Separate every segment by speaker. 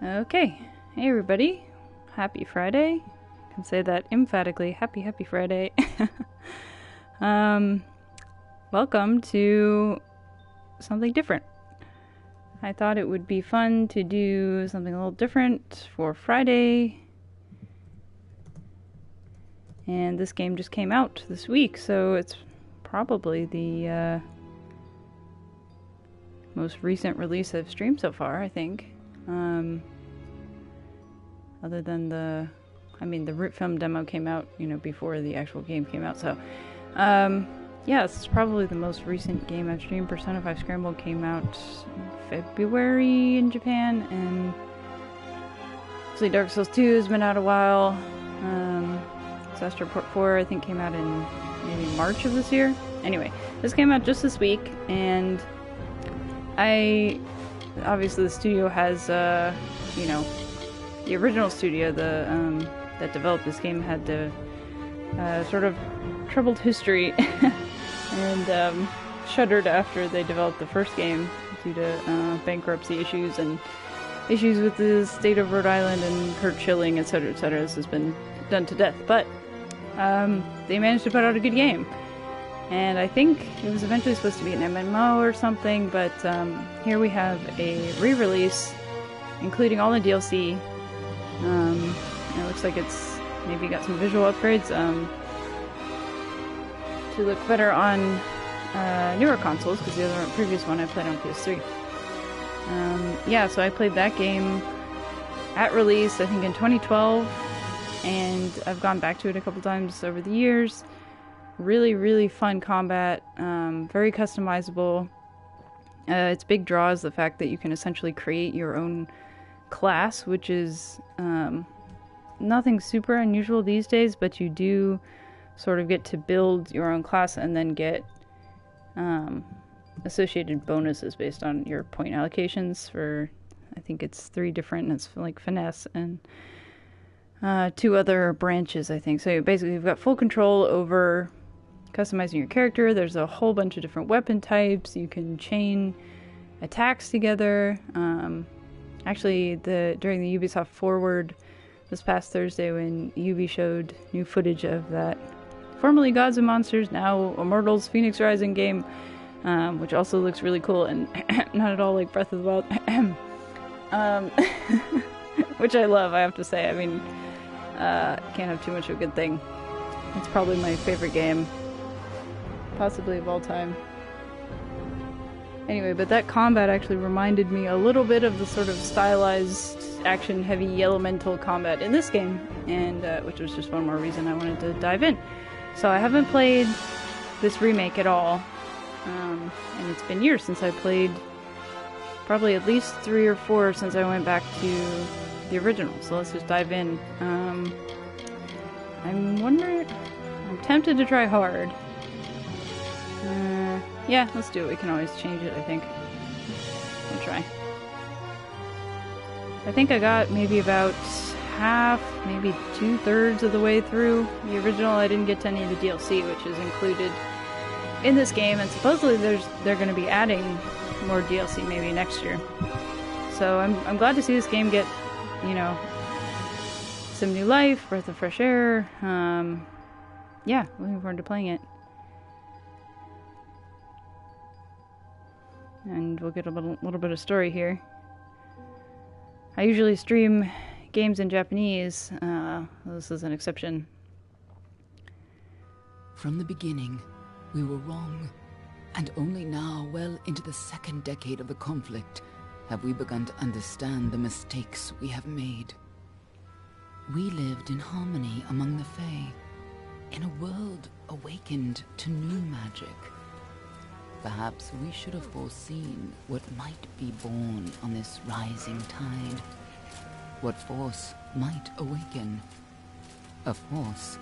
Speaker 1: Okay, hey everybody, happy Friday. I can say that emphatically, happy Friday. Welcome to something different. I thought it would be fun to do something a little different for Friday. And this game just came out this week, so it's probably the most recent release I've streamed so far, I think. Other than the root film demo came out, before the actual game came out. So, yeah, this is probably the most recent game I've streamed. Persona 5 Scramble came out in February in Japan, and actually Dark Souls 2 has been out a while. Disaster Report 4, I think, came out in maybe March of this year. Anyway, this came out just this week, and obviously the studio has, the original studio, that developed this game had the sort of troubled history and shuttered after they developed the first game due to bankruptcy issues and issues with the state of Rhode Island and hurt chilling, etc., etc. This has been done to death, but they managed to put out a good game. And I think it was eventually supposed to be an MMO or something, but here we have a re-release, including all the DLC. It looks like it's maybe got some visual upgrades to look better on newer consoles, because the previous one I played on PS3. Yeah, so I played that game at release, I think in 2012, and I've gone back to it a couple times over the years. Really, really fun combat, very customizable. Its big draw is the fact that you can essentially create your own class, which is nothing super unusual these days, but you do sort of get to build your own class and then get associated bonuses based on your point allocations for, I think it's 3 different, it's like finesse and 2 other branches, I think. So basically you've got full control over customizing your character. There's a whole bunch of different weapon types. You can chain attacks together. Actually, during the Ubisoft Forward this past Thursday, when Ubi showed new footage of that formerly Gods and Monsters, now Immortals Phoenix Rising game, which also looks really cool and not at all like Breath of the Wild, which I love, I have to say. I mean, can't have too much of a good thing. It's probably my favorite game, possibly of all time. Anyway, but that combat actually reminded me a little bit of the sort of stylized, action-heavy elemental combat in this game, and which was just one more reason I wanted to dive in. So I haven't played this remake at all, and it's been years since I played, probably at least 3 or 4 since I went back to the original. So let's just dive in. I'm tempted to try hard. Yeah, let's do it. We can always change it, I think. We'll try. I think I got maybe about half, maybe 2/3 of the way through the original. I didn't get to any of the DLC, which is included in this game, and supposedly they're going to be adding more DLC maybe next year. So I'm glad to see this game get, some new life, breath of fresh air. Yeah, looking forward to playing it. And we'll get a little bit of story here. I usually stream games in Japanese. This is an exception.
Speaker 2: From the beginning, we were wrong. And only now, well into the 2nd decade of the conflict, have we begun to understand the mistakes we have made. We lived in harmony among the Fae, in a world awakened to new magic. Perhaps we should have foreseen what might be born on this rising tide. What force might awaken. A force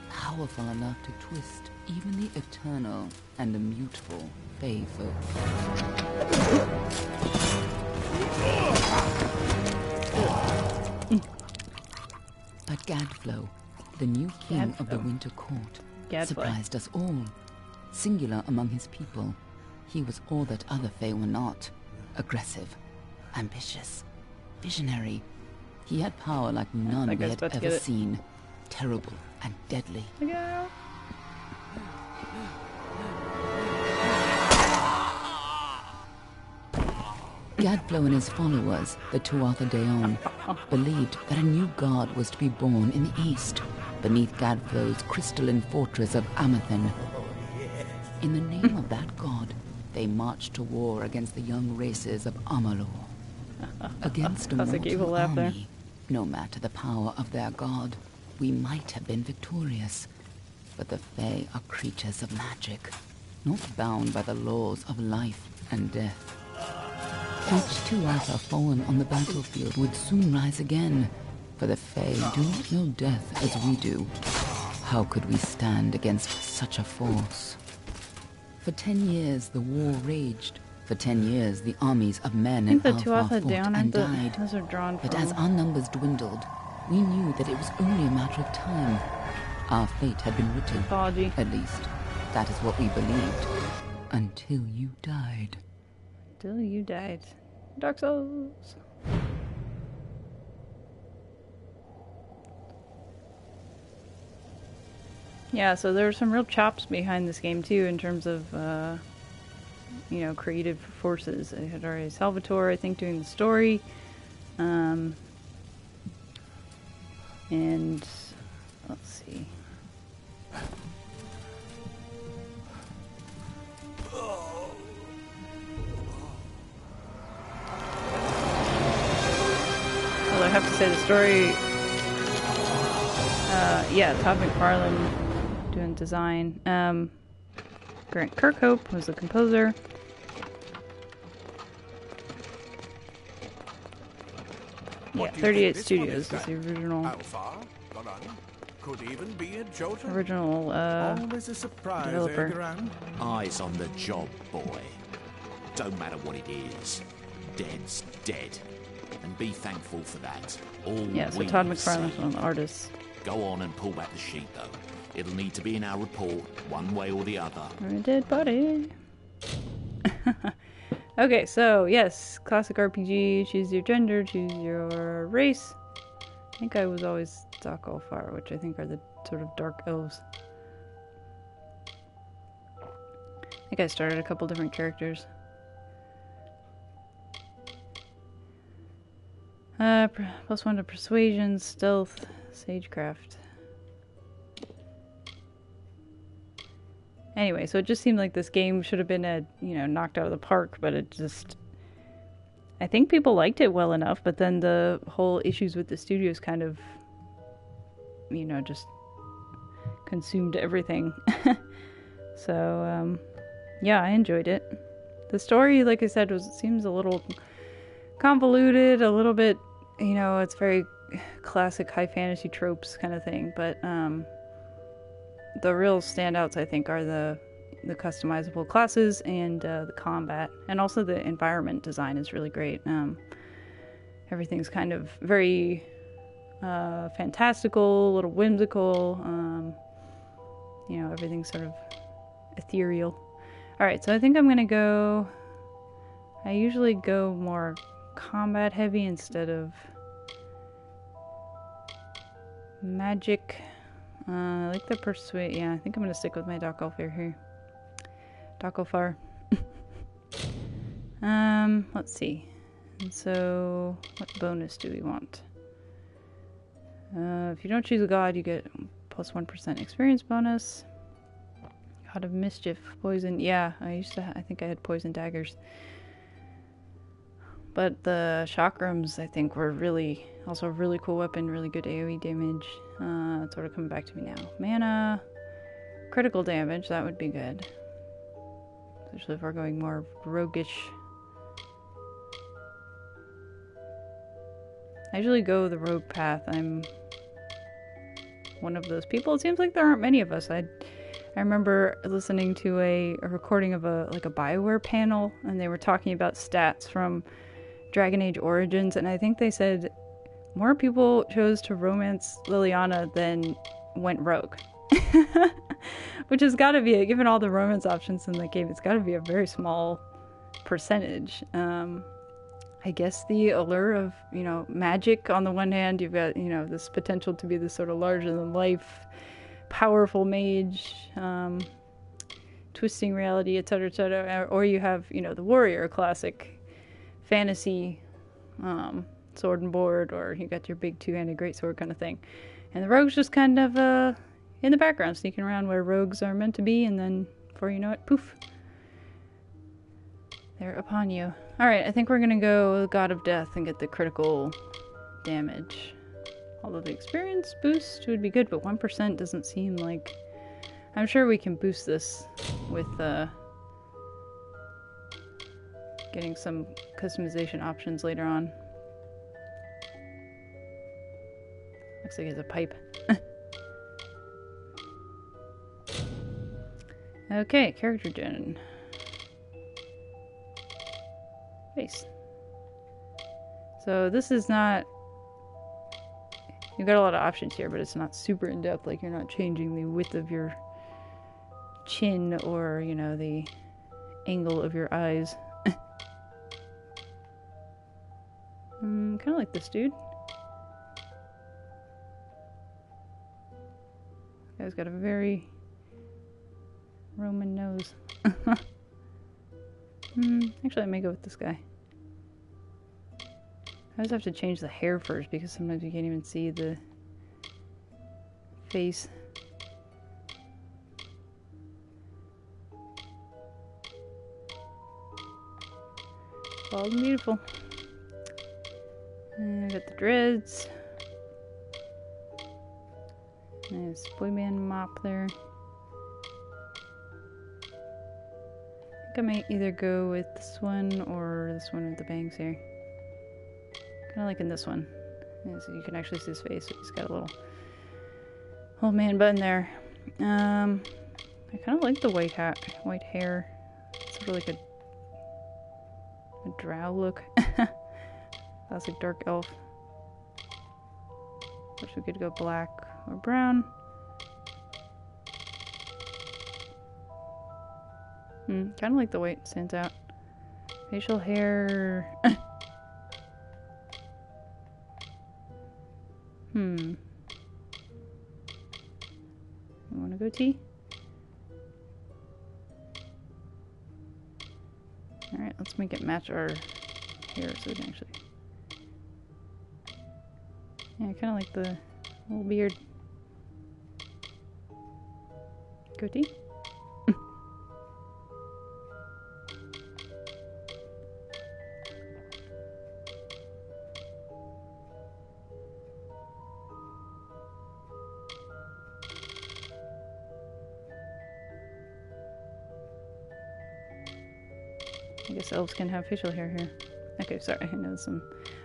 Speaker 2: powerful enough to twist even the eternal and immutable Fae folk. But Gadflow, the new king of the Winter Court, surprised us all. Singular among his people, he was all that other Fae were not. Aggressive, ambitious, visionary. He had power like none we had ever seen. Terrible and deadly.
Speaker 1: Yeah.
Speaker 2: Gadflow and his followers, the Tuatha believed that a new god was to be born in the east, beneath Gadflow's crystalline fortress of Amathen. In the name of that god, they marched to war against the young races of Amalur. Against a mortal army, no matter the power of their god, we might have been victorious. But the Fae are creatures of magic, not bound by the laws of life and death. Each Tuatha fallen on the battlefield would soon rise again, for the Fae do not know death as we do. How could we stand against such a force? For 10 years the war raged. For 10 years the armies of men and Alpha fought and died. But as our numbers dwindled, we knew that it was only a matter of time. Our fate had been written.
Speaker 1: Mythology.
Speaker 2: At least, that is what we believed. Until you died.
Speaker 1: Until you died. Dark Souls. Yeah, so there were some real chops behind this game too, in terms of, you know, creative forces. I had already Salvatore, I think, doing the story, and let's see. Well, I have to say the story. Yeah, Todd McFarlane doing design. Grant Kirkhope was the composer. Yeah, 38 Studios is the original.
Speaker 3: Could even be a Jota.
Speaker 1: Original
Speaker 3: Always a surprise,
Speaker 1: developer.
Speaker 4: Eyes on the job, boy. Don't matter what it is. Dead's dead. And be thankful for that. All
Speaker 1: yeah, so Todd McFarlane's one of the artists.
Speaker 4: Go on and pull back the sheet, though. It'll need to be in our report, one way or the other.
Speaker 1: Or a dead body. Okay, so yes, classic RPG. Choose your gender, choose your race. I think I was always Dakalfar, which I think are the sort of dark elves. I think I started a couple different characters. +1 to persuasion, stealth, sagecraft. Anyway, so it just seemed like this game should have been knocked out of the park, but it just... I think people liked it well enough, but then the whole issues with the studios kind of, just consumed everything. So, yeah, I enjoyed it. The story, like I said, seems a little convoluted, a little bit, it's very classic high fantasy tropes kind of thing, but the real standouts, I think, are the customizable classes and the combat, and also the environment design is really great. Everything's kind of very fantastical, a little whimsical, everything's sort of ethereal. Alright, so I think I'm gonna go... I usually go more combat heavy instead of magic. I like the persuade. Yeah, I think I'm gonna stick with my Dakalfar here. Dakalfar. Let's see. And so, what bonus do we want? If you don't choose a god, you get +1% experience bonus. God of Mischief, poison. Yeah, I think I had poison daggers. But the chakrams, I think, were also a really cool weapon, really good AoE damage. It's sort of coming back to me now. Mana, critical damage, that would be good. Especially if we're going more roguish. I usually go the rogue path. I'm one of those people. It seems like there aren't many of us. I remember listening to a recording of a BioWare panel, and they were talking about stats from Dragon Age Origins, and I think they said more people chose to romance Liliana than went rogue. Which has got to be, given all the romance options in the game, it's got to be a very small percentage. I guess the allure of, magic on the one hand. You've got, this potential to be this sort of larger than life, powerful mage, twisting reality, etc., etc. Or you have, the warrior, classic fantasy, sword and board, or you got your big two-handed greatsword kind of thing. And the rogue's just kind of in the background, sneaking around where rogues are meant to be, and then before you know it, poof, they're upon you. Alright, I think we're gonna go God of Death and get the critical damage. Although the experience boost would be good, but 1% doesn't seem like... I'm sure we can boost this with getting some customization options later on. Looks like it's a pipe. Okay, character gen. Face. So this is not... You've got a lot of options here, but it's not super in-depth. Like, you're not changing the width of your chin or, the angle of your eyes. Kind of like this dude. This guy's got a very Roman nose. Actually, I may go with this guy. I just have to change the hair first because sometimes you can't even see the face. Bald and beautiful. And I got the dreads. Nice boy band mop there. I might either go with this one or this one with the bangs here. Kind of liking this one. Yeah, so you can actually see his face. He's got a little old man button there. I kind of like the white hair. It's sort of like a drow look. Classic dark elf. Wish we could go black or brown. Kind of like the white stands out. Facial hair. You want to go tea? Alright, let's make it match our hair so we can actually... Yeah, I kind of like the little beard. Goatee? I guess elves can have facial hair here. Okay, sorry, I know some...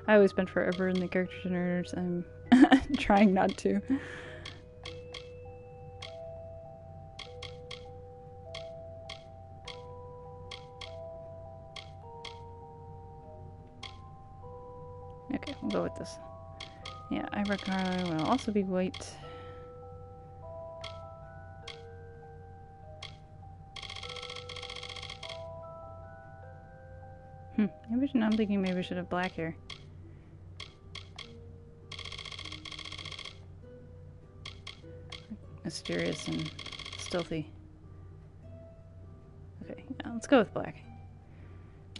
Speaker 1: I always spend forever in the character generators. I'm trying not to. Okay, we'll go with this. Yeah, Ivory will also be white. I'm thinking maybe we should have black hair. Mysterious and stealthy. Okay, yeah, let's go with black.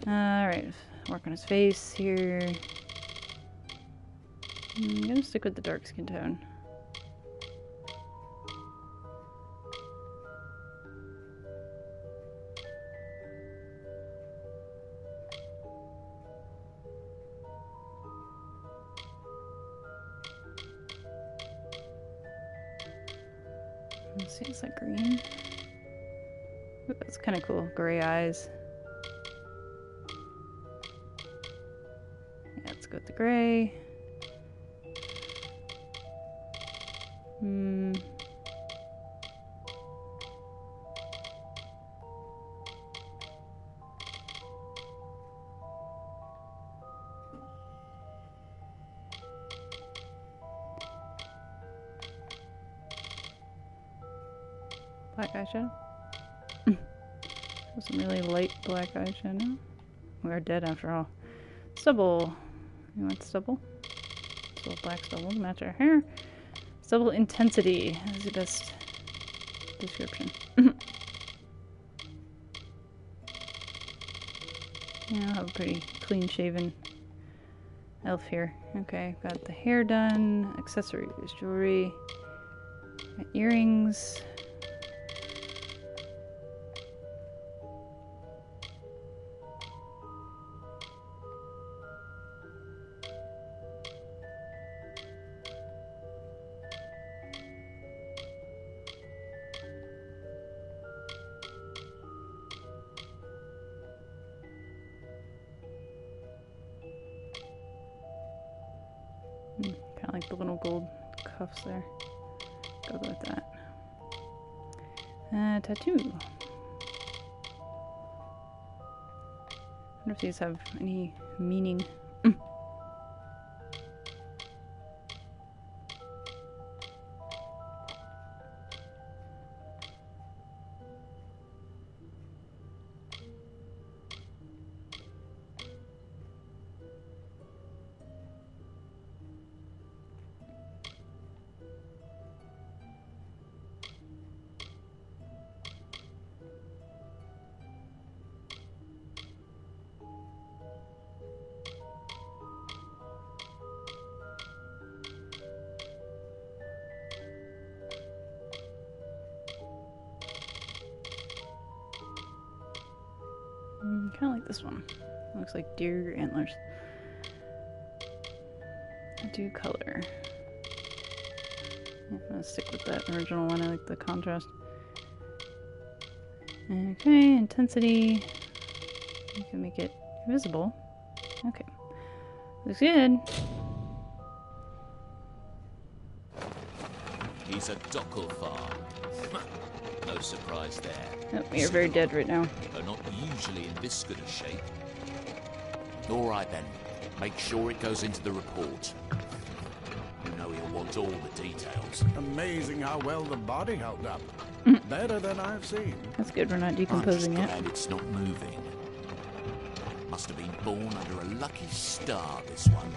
Speaker 1: Alright, work on his face here. I'm gonna stick with the dark skin tone. Let's see, is that green? Ooh, that's kind of cool. Gray eyes. Yeah, let's go with the gray. Black eyeshadow. Some really light black eyeshadow. We are dead after all. Stubble. You want stubble? So black stubble to match our hair. Stubble intensity is the best description. Yeah, I'll have a pretty clean shaven elf here. Okay, got the hair done, accessories, jewelry, got earrings. Kind of like the little gold cuffs there. Go with that. Tattoo. I wonder if these have any meaning. Kind of like this one. Looks like deer antlers. Do color. Yeah, I'm gonna stick with that original one. I like the contrast. Okay, intensity. You can make it visible. Okay. Looks good.
Speaker 4: He's a Dockelfar. No surprise there.
Speaker 1: Oh, you're very dead right now.
Speaker 4: They're not usually in this good a shape. All right then. Make sure it goes into the report. You know he'll want all the details.
Speaker 3: Amazing how well the body held up. Better than I've seen.
Speaker 1: That's good, we're not decomposing
Speaker 4: I'm
Speaker 1: yet.
Speaker 4: just glad it's not moving. Must have been born under a lucky star, this one.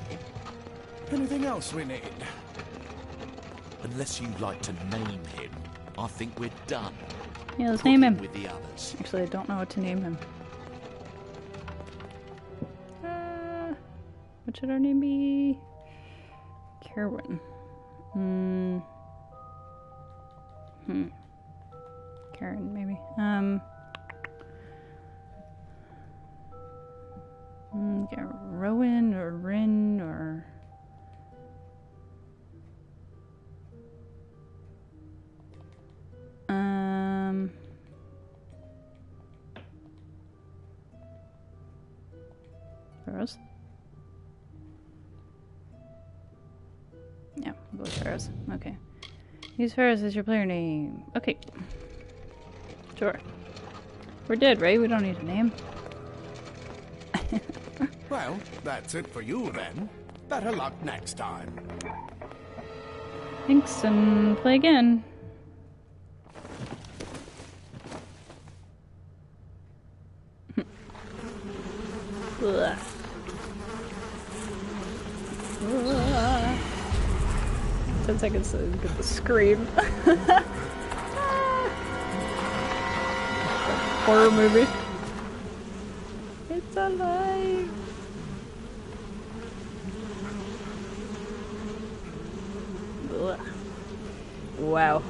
Speaker 3: Anything else we need?
Speaker 4: Unless you'd like to name him, I think we're done.
Speaker 1: Yeah, let's
Speaker 4: Put
Speaker 1: name him.
Speaker 4: with the others.
Speaker 1: Actually, I don't know what to name him. What should our name be? Kerwin. Karen, maybe. Yeah, Rowan or Rin or... Ferris? Yeah, we'll go with Ferris. Okay. Use Ferris as your player name. Okay. Sure. We're dead, right? We don't need a name.
Speaker 3: Well, that's it for you then. Better luck next time.
Speaker 1: Thanks, and play again. Ugh. Ugh. 10 seconds to get the scream. Horror movie. It's alive. Ugh. Wow.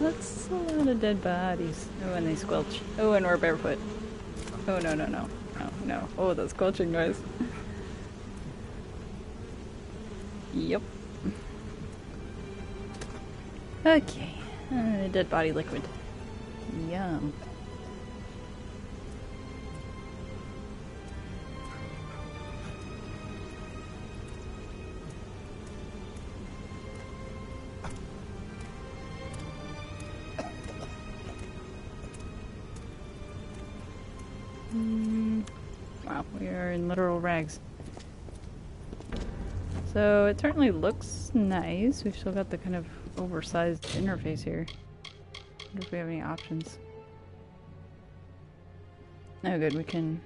Speaker 1: That's a lot of dead bodies. Oh, and they squelch. Oh, and we're barefoot. Oh, no, no, no. No, no. Oh, that squelching noise. Yep. Okay. Dead body liquid. Yum. Wow, we are in literal rags. So it certainly looks nice. We've still got the kind of oversized interface here. I wonder if we have any options. Oh good, we can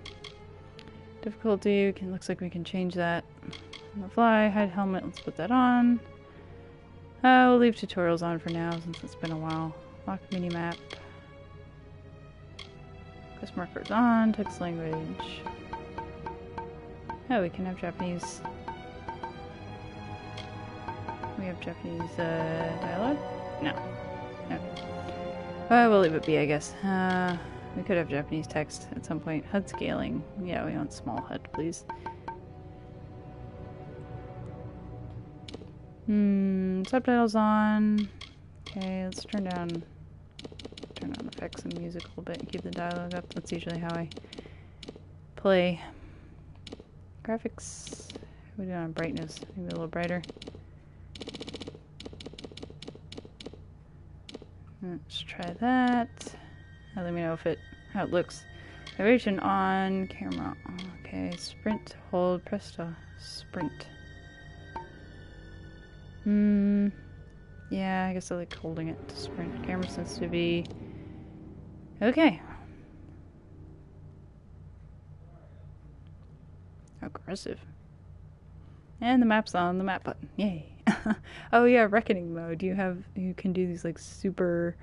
Speaker 1: Difficulty, looks like we can change that. On the fly, hide helmet, let's put that on. We'll leave tutorials on for now since it's been a while. Lock minimap. Quest markers on, text language. Oh, we can have Japanese. We have Japanese dialogue? No. Okay. We'll leave it be, I guess. We could have Japanese text at some point. HUD scaling. Yeah, we want small HUD, please. Subtitles on. Okay, let's turn down effects and music a little bit and keep the dialogue up. That's usually how I play. Graphics. What do we do on brightness? Maybe a little brighter. Let's try that. Now let me know how it looks. Vibration on camera. Okay, sprint, hold, press to sprint. Yeah, I guess I like holding it to sprint. Camera sensitivity. Okay. Aggressive. And the map's on the map button. Yay. Oh yeah, reckoning mode. You can do these like super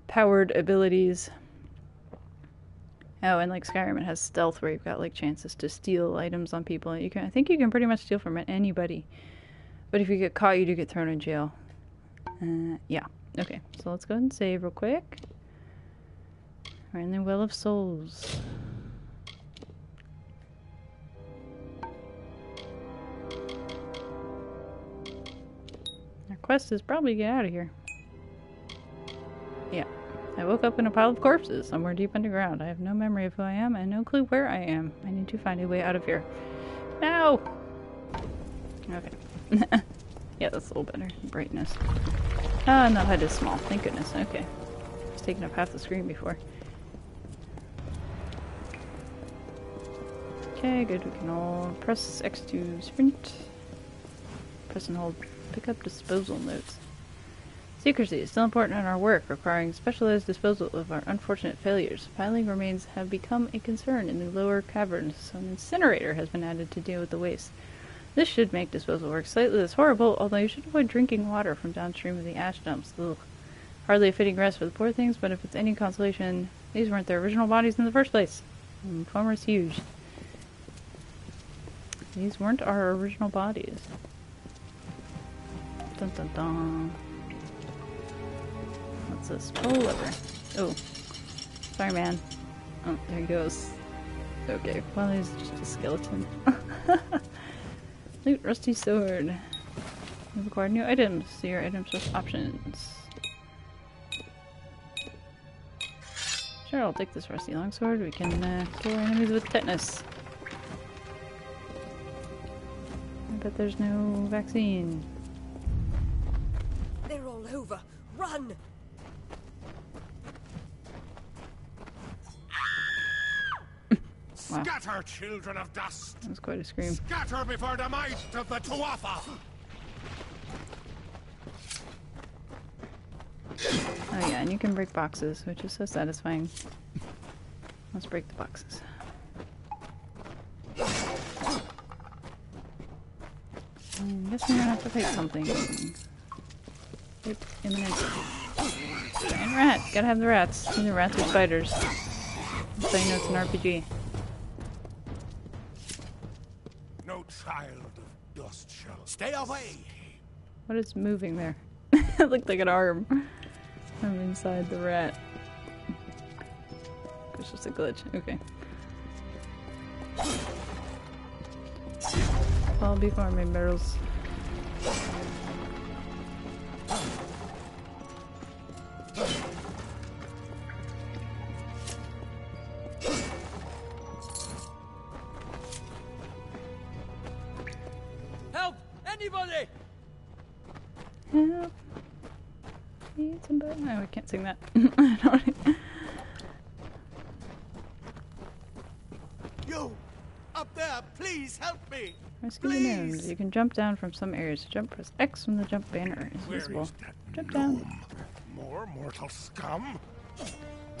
Speaker 1: powered abilities. Oh, and like Skyrim, it has stealth where you've got like chances to steal items on people. I think you can pretty much steal from anybody. But if you get caught, you do get thrown in jail. Yeah. Okay, so let's go ahead and save real quick. We're in the Well of Souls. Our quest is probably to get out of here. Yeah. I woke up in a pile of corpses somewhere deep underground. I have no memory of who I am and no clue where I am. I need to find a way out of here. No! Okay. Yeah, that's a little better. Brightness. And the HUD is small. Thank goodness. Okay. It's taking up half the screen before. Okay, good. We can all press X to sprint. Press and hold. Pick up disposal notes. Secrecy is still important in our work, requiring specialized disposal of our unfortunate failures. Piling remains have become a concern in the lower caverns, so an incinerator has been added to deal with the waste. This should make disposal work slightly less horrible, although you should avoid drinking water from downstream of the ash dumps. Ugh. Hardly a fitting rest for the poor things, but if it's any consolation, these weren't their original bodies in the first place. Foamer's huge. These weren't our original bodies. Dun dun dun. What's this? Pull lever. Oh. Sorry, man. Oh, there he goes. Okay, well, he's just a skeleton. Loot rusty sword. You've acquired new items. See your items with options. Sure, I'll take this rusty longsword. We can kill our enemies with tetanus. I bet there's no vaccine.
Speaker 5: They're all over. Run!
Speaker 1: Wow.
Speaker 3: Scatter, children of dust!
Speaker 1: That was quite a scream.
Speaker 3: Scatter before the might of the Tuatha!
Speaker 1: Oh yeah, and you can break boxes, which is so satisfying. Let's break the boxes. I guess we're gonna have to fight something. Yep, imminent. Giant rat! Gotta have the rats. Either rats or spiders. So you know it's an RPG.
Speaker 3: No child of dust shall stay away!
Speaker 1: What is moving there? It looked like an arm from inside the rat. It's just a glitch. Okay. Fall before me, barrels.
Speaker 5: Help! Anybody!
Speaker 1: Help! Need somebody. No, I can't sing that. I don't.
Speaker 3: You! Up there, please help me!
Speaker 1: Rescue the gnomes. You can jump down from some areas. To jump, press X when the jump banner is
Speaker 3: Where
Speaker 1: visible.
Speaker 3: is that
Speaker 1: Jump
Speaker 3: gnome?
Speaker 1: down.
Speaker 3: More mortal scum?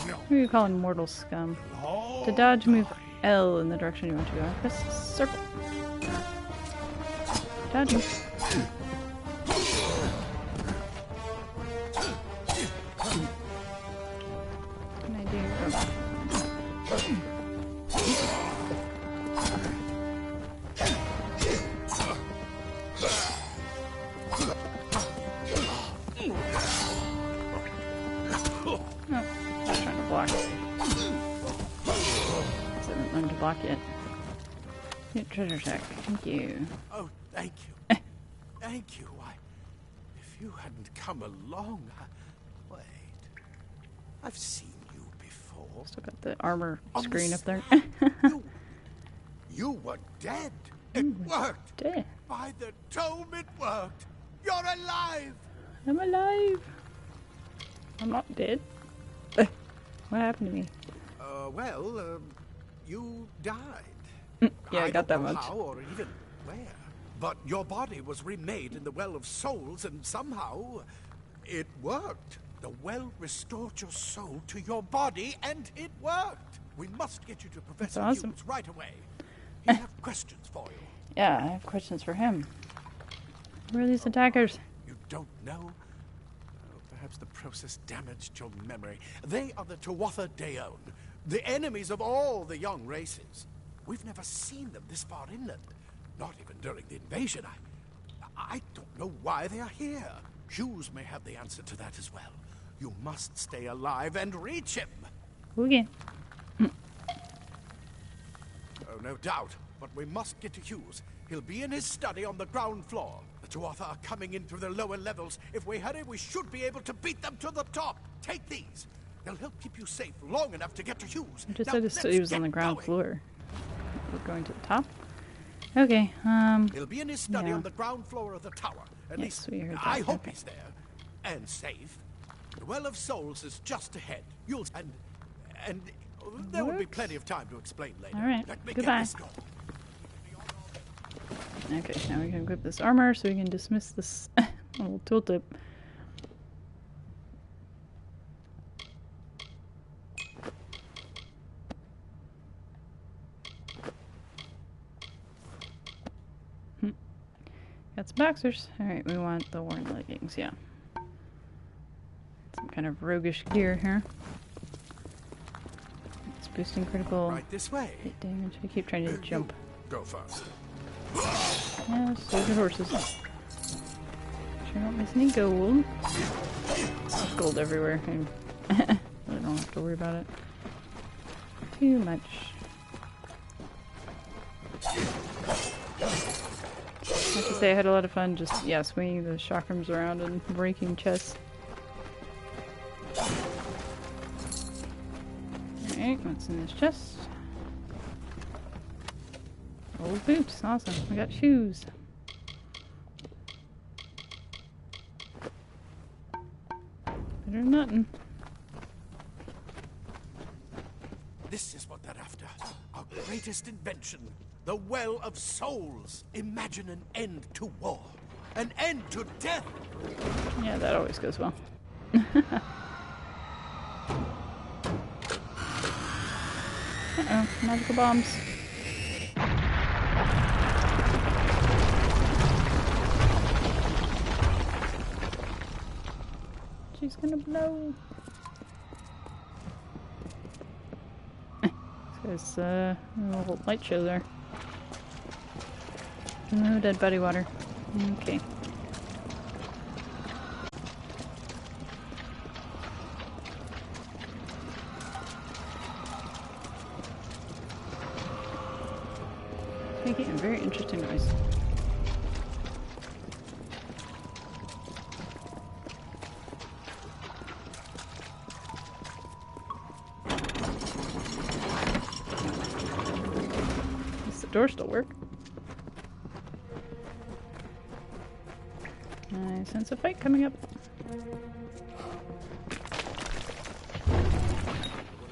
Speaker 3: No.
Speaker 1: Who are you calling mortal scum?
Speaker 3: All
Speaker 1: To dodge, move
Speaker 3: die.
Speaker 1: L in the direction you want to go. Press circle. Dodging. What can I do? Block it. Treasure sack. Thank you.
Speaker 3: Oh, thank you. Thank you. Why, if you hadn't come along, wait. I've seen you before.
Speaker 1: Still got the armor screen up there.
Speaker 3: you were dead. It worked.
Speaker 1: Dead.
Speaker 3: By the tome, it worked. You're alive.
Speaker 1: I'm alive. I'm not dead. What happened to me?
Speaker 3: You died.
Speaker 1: Yeah, I got that much.
Speaker 3: How or even where. But your body was remade in the Well of Souls, and somehow it worked. The well restored your soul to your body, and it worked. We must get you to Professor Hughes right away. He have questions for you.
Speaker 1: Yeah, I have questions for him. Where are these attackers?
Speaker 3: You don't know? Perhaps the process damaged your memory. They are the Tuatha Deon, the enemies of all the young races. We've never seen them this far inland. Not even during the invasion. I don't know why they are here. Hughes may have the answer to that as well. You must stay alive and reach him.
Speaker 1: Okay.
Speaker 3: Oh, no doubt. But we must get to Hughes. He'll be in his study on the ground floor. The Tuatha are coming in through the lower levels. If we hurry, we should be able to beat them to the top. Take these. They'll help keep you safe long enough to get to Hughes.
Speaker 1: I just said he was on the ground floor. We're going to the top. Okay.
Speaker 3: He'll be in his study on the ground floor of the tower. At least
Speaker 1: we heard that.
Speaker 3: I hope he's there and safe. The Well of Souls is just ahead. You'll and there will be plenty of time to explain later.
Speaker 1: All right.
Speaker 3: Let me
Speaker 1: Goodbye.
Speaker 3: get this going.
Speaker 1: Okay, now we can equip this armor so we can dismiss this little tooltip. Got some boxers. Alright, we want the worn leggings, yeah. Some kind of roguish gear here. It's boosting critical
Speaker 3: Right this way.
Speaker 1: hit damage. I keep trying to jump.
Speaker 3: Go first.
Speaker 1: Yeah, so the horses. Sure don't miss any gold. There's gold everywhere. I really don't have to worry about it too much. I have to say I had a lot of fun just, swinging the chakrams around and breaking chests. Alright, what's in this chest? Old boots, awesome. I got shoes. Better than nothing.
Speaker 3: This is what they're after. Our greatest invention. The Well of Souls. Imagine an end to war. An end to death.
Speaker 1: Yeah, that always goes well. Uh-oh, magical bombs. She's gonna blow. This guy's a little light show there. No dead body water. Okay. Making a very interesting noise. Does the door still work? I sense a fight coming up.
Speaker 3: We're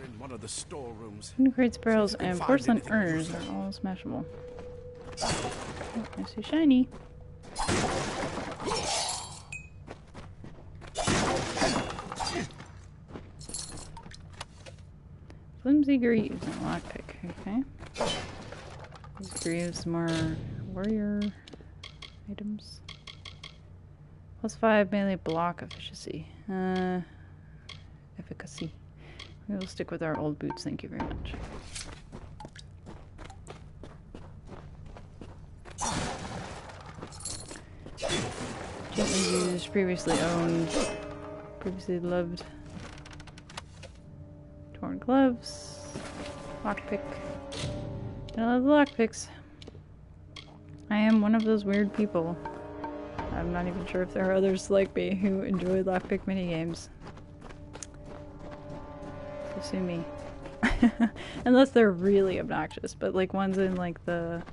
Speaker 3: in one of the storerooms.
Speaker 1: Wooden crates, barrels,
Speaker 3: can
Speaker 1: and
Speaker 3: find
Speaker 1: porcelain
Speaker 3: anything
Speaker 1: urns
Speaker 3: useful.
Speaker 1: are all smashable. Oh, I see shiny. Flimsy greaves and a lockpick. Okay. These greaves, more warrior items. +5 melee block efficiency. Efficacy. We will stick with our old boots, thank you very much. Gently used, previously owned, previously loved. Torn gloves, lockpick. I love lockpicks. I am one of those weird people. I'm not even sure if there are others like me who enjoy lockpick minigames. So sue me. Unless they're really obnoxious, but like ones in like the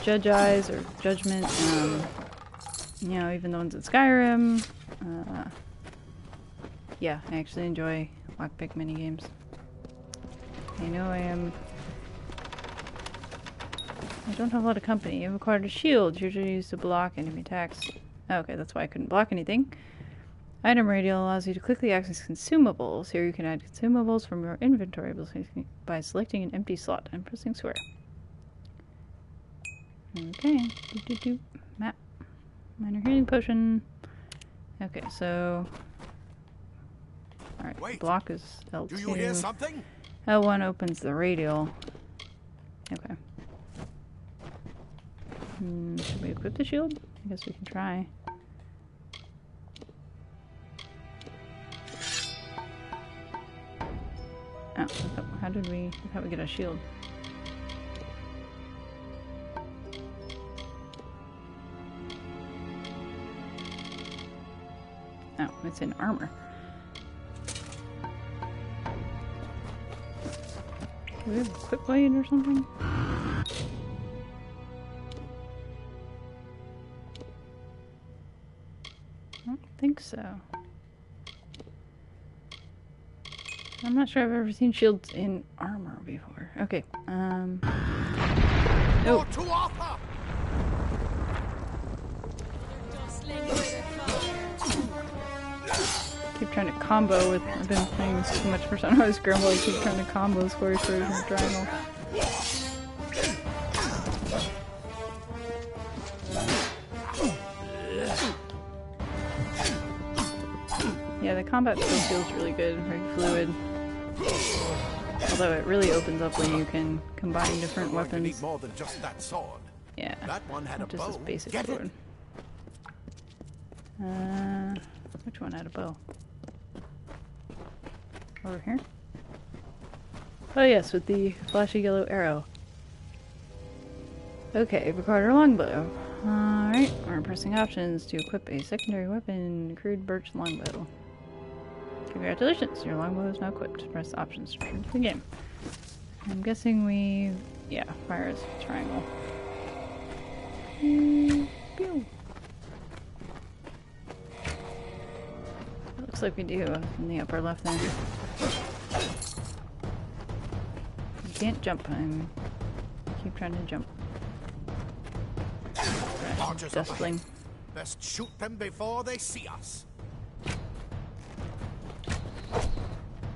Speaker 1: Judge Eyes or Judgment, you know, even the ones in Skyrim. Yeah, I actually enjoy lockpick minigames. I know I don't have a lot of company. You've acquired a shield, usually used to block enemy attacks. Okay, that's why I couldn't block anything. Item radial allows you to quickly access consumables. Here you can add consumables from your inventory by selecting an empty slot and pressing square. Okay, map. Minor healing potion. Okay, so... Alright,
Speaker 3: Wait.
Speaker 1: block is L2.
Speaker 3: Do you hear something?
Speaker 1: L1 opens the radial. Okay. Should we equip the shield? I guess we can try. Oh, how did we... I thought we get a shield. Oh, it's in armor. Do we have a quick blade or something? I don't think so. I'm not sure I've ever seen shields in armor before. Okay, oh.
Speaker 3: Tuatha!
Speaker 1: Keep trying to combo with... I've been playing so much for Sunrise Grimm, I keep trying to combo square sword and triangle. Yeah, the combat still feels really good, very fluid. Although it really opens up when you can combine different weapons.
Speaker 3: Need more than just that sword.
Speaker 1: Yeah,
Speaker 3: That one had
Speaker 1: not
Speaker 3: a
Speaker 1: just this
Speaker 3: bow.
Speaker 1: basic
Speaker 3: Get
Speaker 1: sword. Which one had a bow? Over here? Oh yes, with the flashy yellow arrow. Okay, recorder longbow. Alright, we're pressing options to equip a secondary weapon, crude birch longbow. Congratulations, your longbow is now equipped. Press options to return to the game. I'm guessing we... yeah, fire is triangle. Pew! Looks like we do in the upper left there. You can't jump. Keep trying to jump.
Speaker 3: Archers
Speaker 1: Dustling.
Speaker 3: Best shoot them before they see us.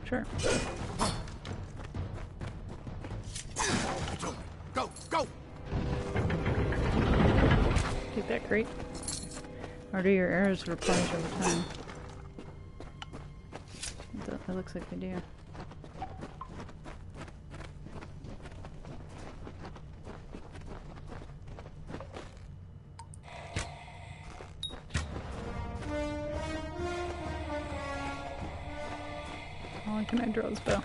Speaker 1: Sure.
Speaker 3: Go, go!
Speaker 1: Take that crate. Or do your arrows replenish over time? It looks like they do. How can I draw this bow?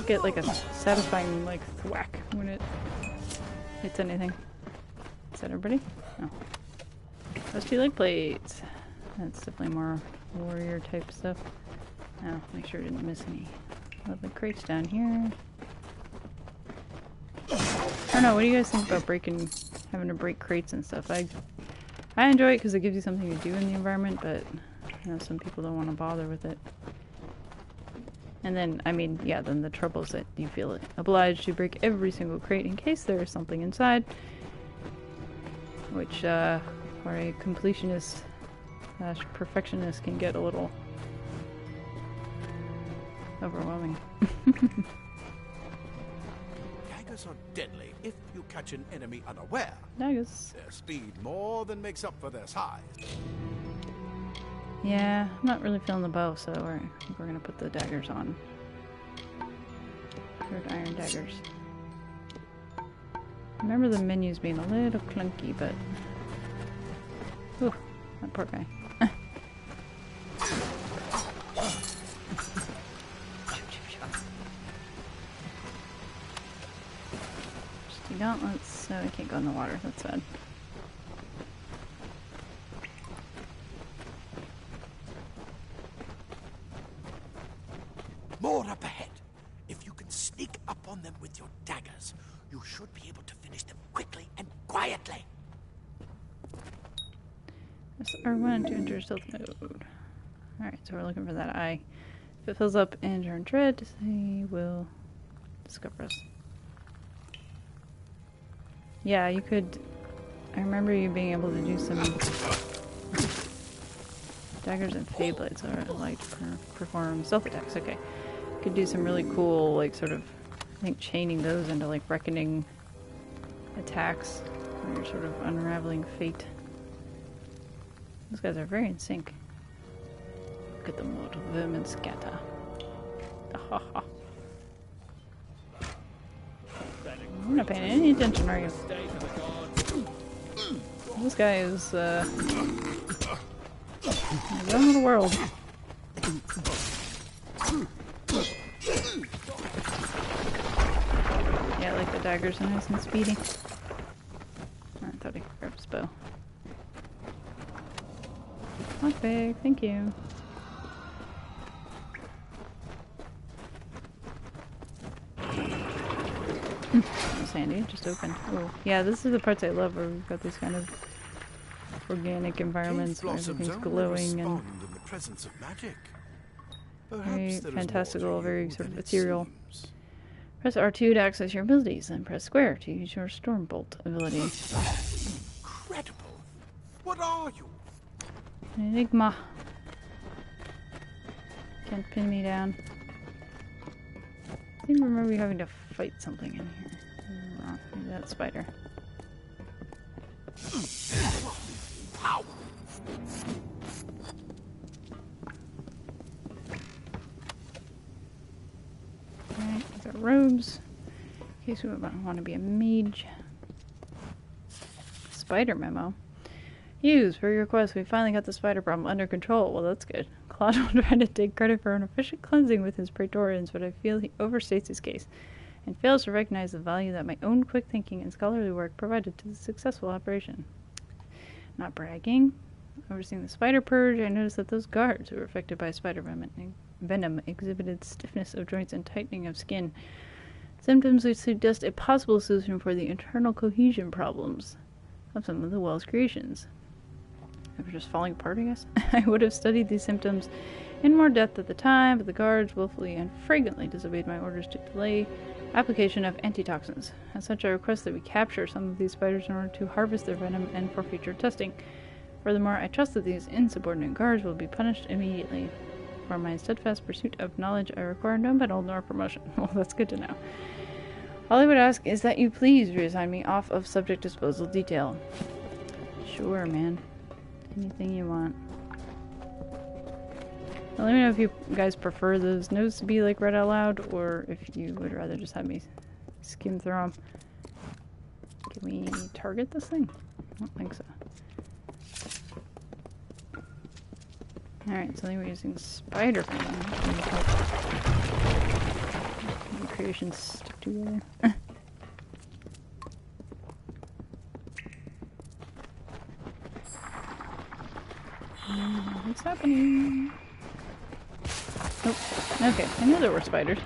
Speaker 1: Get like a satisfying like thwack when it hits anything. Is that everybody? No. Rusty leg plates. That's definitely more warrior type stuff. Oh, make sure I didn't miss any lovely crates down here. I don't know, what do you guys think about having to break crates and stuff? I enjoy it because it gives you something to do in the environment, but you know, some people don't want to bother with it. And then, I mean, yeah, then the trouble is that you feel obliged to break every single crate in case there is something inside. Which, for a completionist / perfectionist can get a little overwhelming.
Speaker 3: Daggers are deadly if you catch an enemy unaware.
Speaker 1: Daggers.
Speaker 3: Their speed more than makes up for their size.
Speaker 1: Yeah, I'm not really feeling the bow, so we're gonna put the daggers on. Third iron daggers. Remember the menus being a little clunky, but... Ooh, that poor guy. Rusty gauntlets, so I can't go in the water, that's bad.
Speaker 3: More up ahead. If you can sneak up on them with your daggers, you should be able to finish them quickly and quietly.
Speaker 1: Press R1 to enter stealth mode. Alright, so we're looking for that eye. If it fills up and turns red, they will discover us. Yeah, you could... I remember you being able to do some... daggers and fade blades are like perform stealth attacks, okay. Could do some really cool, like, sort of, I think, chaining those into, like, reckoning attacks, where you're sort of unraveling fate. Those guys are very in sync. Look at the mortal vermin scatter. You're not paying any attention, are you? This guy is, in his own little world. Yeah, I like the daggers are nice and speedy. I thought I could grab his bow. Lockpick, thank you. That's handy, it just opened. Oh, yeah, this is the parts I love where we've got these kind of organic environments where everything's glowing and
Speaker 3: in the presence of magic.
Speaker 1: very
Speaker 3: There is more
Speaker 1: fantastical,
Speaker 3: to
Speaker 1: very
Speaker 3: you
Speaker 1: sort of
Speaker 3: than it
Speaker 1: ethereal.
Speaker 3: seems.
Speaker 1: Press R2 to access your abilities, then press square to use your Stormbolt ability.
Speaker 3: Incredible! What are you?
Speaker 1: Enigma. Can't pin me down. I think I remember you having to fight something in here. Oh, maybe that spider.
Speaker 3: Ow!
Speaker 1: Alright, we've got robes. In case we want to be a mage. Spider memo. Use for your request. We finally got the spider problem under control. Well, that's good. Claude will try to take credit for an efficient cleansing with his Praetorians, but I feel he overstates his case and fails to recognize the value that my own quick thinking and scholarly work provided to the successful operation. Not bragging. Overseeing the spider purge, I noticed that those guards who were affected by spider venom exhibited stiffness of joints and tightening of skin. Symptoms which suggest a possible solution for the internal cohesion problems of some of the well's creations. They were just falling apart, I guess? I would have studied these symptoms in more depth at the time, but the guards willfully and fragrantly disobeyed my orders to delay application of antitoxins. As such, I request that we capture some of these spiders in order to harvest their venom and for future testing. Furthermore, I trust that these insubordinate guards will be punished immediately. For my steadfast pursuit of knowledge, I require no medal nor promotion. Well, that's good to know. All I would ask is that you please reassign me off of subject disposal detail. Sure, man. Anything you want. Now, let me know if you guys prefer those notes to be like read out loud, or if you would rather just have me skim through them. Can we target this thing? I don't think so. Alright, so I think we're using spider venom. Creations stick together. What's happening? Nope. Okay, I knew there were spiders.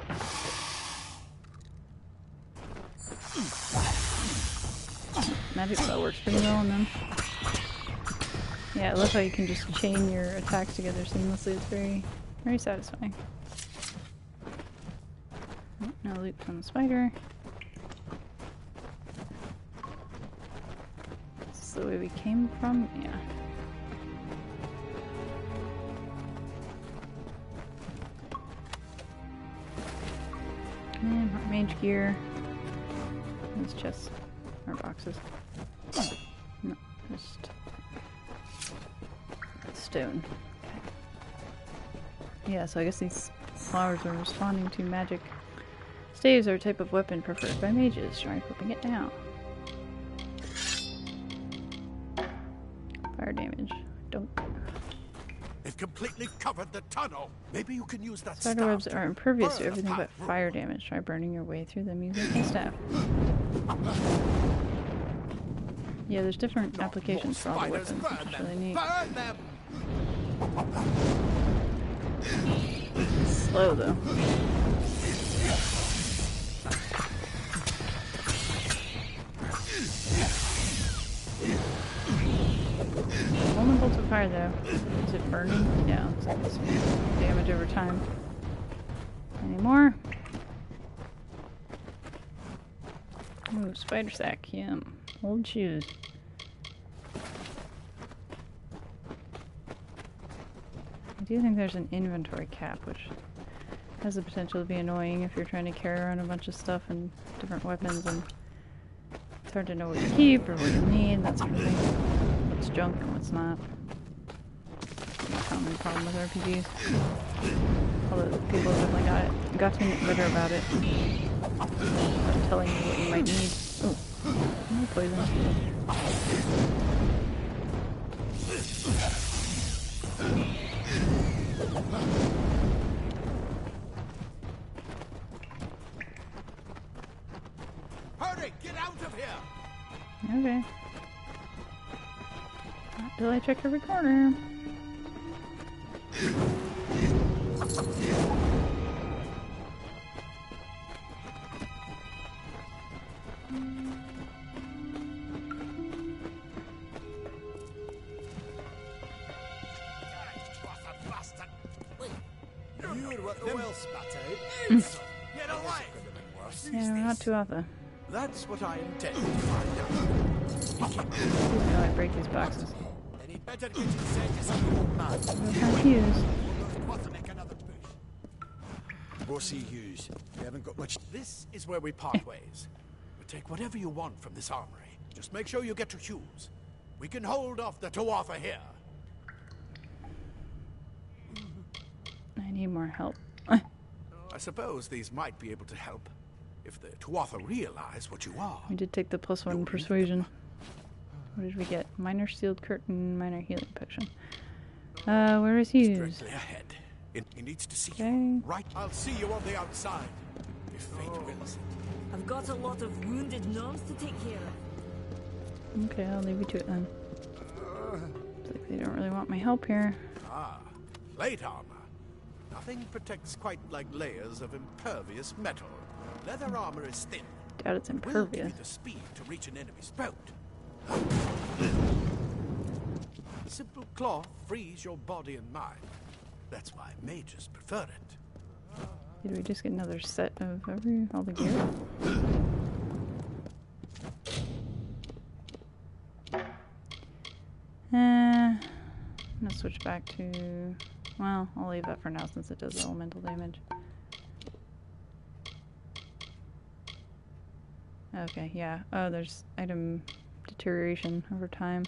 Speaker 1: Magic spell works pretty well on them. Yeah, I love how you can just chain your attacks together seamlessly. It's very, very satisfying. Oh, no loot from the spider. This is the way we came from? Yeah. gear. These chests or boxes. No, just stone. Okay. Yeah, so I guess these flowers are responding to magic. Staves are a type of weapon preferred by mages. Try equipping it now. Fire damage. Don't.
Speaker 3: They've completely covered the tunnel. Maybe you can use that
Speaker 1: Spiderwebs
Speaker 3: staff
Speaker 1: are
Speaker 3: to
Speaker 1: impervious to
Speaker 3: burn
Speaker 1: everything
Speaker 3: the
Speaker 1: but
Speaker 3: path
Speaker 1: fire
Speaker 3: through.
Speaker 1: damage. Try burning your way through them using a staff. Yeah, there's different
Speaker 3: Not
Speaker 1: applications for
Speaker 3: more
Speaker 1: all the
Speaker 3: spiders.
Speaker 1: weapons,
Speaker 3: Burn
Speaker 1: which is
Speaker 3: them.
Speaker 1: really neat.
Speaker 3: Burn them.
Speaker 1: Slow though. Only bolts of fire though. Is it burning? Yeah, looks like it's damage over time. Any more? Ooh, spider sack, yum. Old shoes. I do think there's an inventory cap, which has the potential to be annoying if you're trying to carry around a bunch of stuff and different weapons, and it's hard to know what to keep or what you need, that sort of thing. What's junk and what's not. A common problem with RPGs. Although people have definitely gotten better about it. About telling you what you might need. Oh, no poison.
Speaker 3: Hurry, get out of here.
Speaker 1: Okay. Not till I check every corner.
Speaker 6: You're what the well spat out.
Speaker 3: Get away.
Speaker 1: Yeah, we're not Tuatha.
Speaker 3: That's what I intend to find out.
Speaker 1: Please don't like break these boxes.
Speaker 6: Then he'd better get himself to some old man.
Speaker 1: We're confused.
Speaker 6: Tuatha make another push. Bossy Hughes, you haven't got much.
Speaker 3: This is where we part ways. But take whatever you want from this armory. Just make sure you get to Hughes. We can hold off the Tuatha here.
Speaker 1: I need more help.
Speaker 3: I suppose these might be able to help. If the Tuatha realize what you are.
Speaker 1: We did take the +1 persuasion. What did we get? Minor sealed curtain, minor healing potion. Where is Hughes?
Speaker 3: Directly ahead. He needs to see
Speaker 1: Okay.
Speaker 3: you. Right. I'll see you on the outside. If fate wills it.
Speaker 5: I've got a lot of wounded gnomes to take care of.
Speaker 1: Okay, I'll leave you to it then. Looks like they don't really want my help here.
Speaker 3: Ah, plate armor. Nothing protects quite like layers of impervious metal. Leather armor is thin.
Speaker 1: Doubt it's
Speaker 3: Will give
Speaker 1: impervious.
Speaker 3: you the speed to reach an enemy's boat. Simple cloth frees your body and mind. That's why mages prefer it.
Speaker 1: Did we just get another set of all the gear? I'm gonna switch back to... Well, I'll leave that for now since it does elemental damage. Okay, yeah. Oh, there's item deterioration over time.